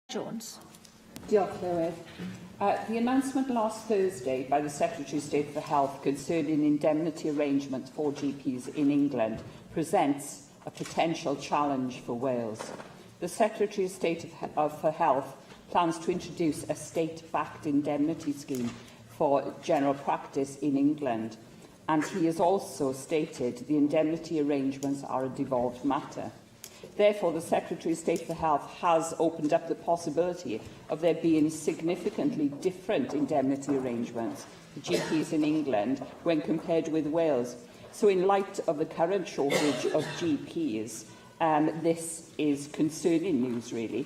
Jones. Diolch, Llywydd. The announcement last Thursday by the Secretary of State for Health concerning indemnity arrangements for GPs in England presents a potential challenge for Wales. The Secretary of State for Health plans to introduce a state-backed indemnity scheme for general practice in England, and he has also stated the indemnity arrangements are a devolved matter. Therefore, the Secretary of State for Health has opened up the possibility of there being significantly different indemnity arrangements for GPs in England when compared with Wales. So in light of the current shortage of GPs, this is concerning news, really.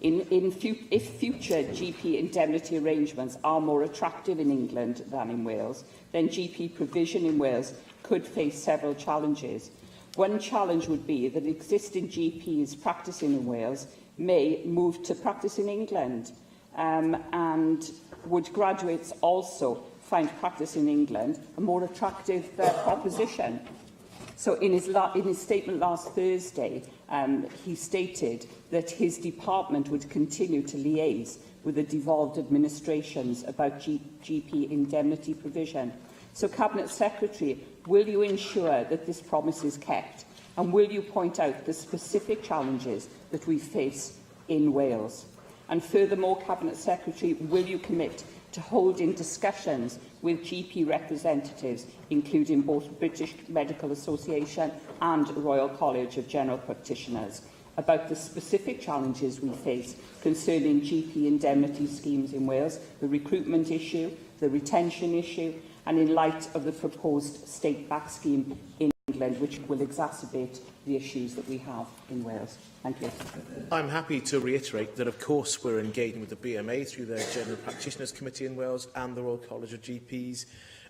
If future GP indemnity arrangements are more attractive in England than in Wales, then GP provision in Wales could face several challenges. One challenge would be that existing GPs practising in Wales may move to practice in England, and would graduates also find practice in England a more attractive proposition? So in his statement last Thursday, he stated that his department would continue to liaise with the devolved administrations about GP indemnity provision. So, Cabinet Secretary, will you ensure that this promise is kept? And will you point out the specific challenges that we face in Wales? And furthermore, Cabinet Secretary, will you commit to holding discussions with GP representatives, including both British Medical Association and Royal College of General Practitioners, about the specific challenges we face concerning GP indemnity schemes in Wales, the recruitment issue, the retention issue, and in light of the proposed state-backed scheme in England, which will exacerbate the issues that we have in Wales? Thank you. I'm happy to reiterate that, of course, we're engaging with the BMA through their General Practitioners Committee in Wales and the Royal College of GPs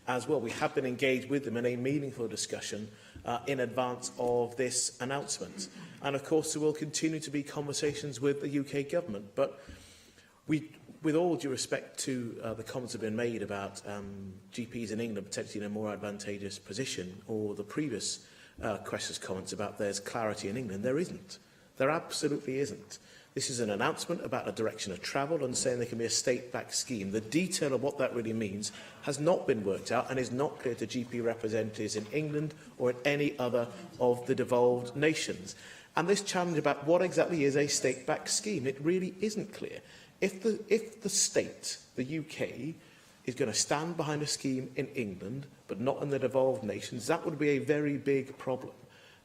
as well. We have been engaged with them in a meaningful discussion in advance of this announcement. And, of course, there will continue to be conversations with the UK government. But with all due respect to the comments that have been made about GPs in England potentially in a more advantageous position, or the previous question's comments about there's clarity in England, there isn't. There absolutely isn't. This is an announcement about a direction of travel and saying there can be a state-backed scheme. The detail of what that really means has not been worked out and is not clear to GP representatives in England or in any other of the devolved nations. And this challenge about what exactly is a state-backed scheme, it really isn't clear. If the state, the UK, is going to stand behind a scheme in England, but not in the devolved nations, that would be a very big problem.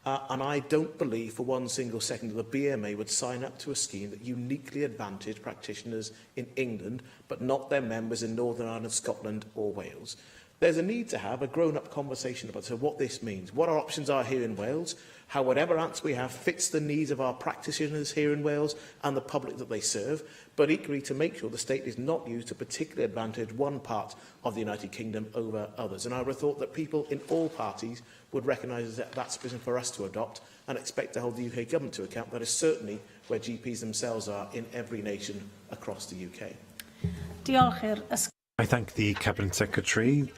And I don't believe for one single second that the BMA would sign up to a scheme that uniquely advantaged practitioners in England, but not their members in Northern Ireland, Scotland or Wales. There's a need to have a grown-up conversation about what this means, what our options are here in Wales, how whatever answer we have fits the needs of our practitioners here in Wales and the public that they serve, but equally to make sure the state is not used to particularly advantage one part of the United Kingdom over others. And I would have thought that people in all parties would recognise that that's a position for us to adopt and expect to hold the UK government to account. That is certainly where GPs themselves are in every nation across the UK. Diolch. I thank the Cabinet Secretary.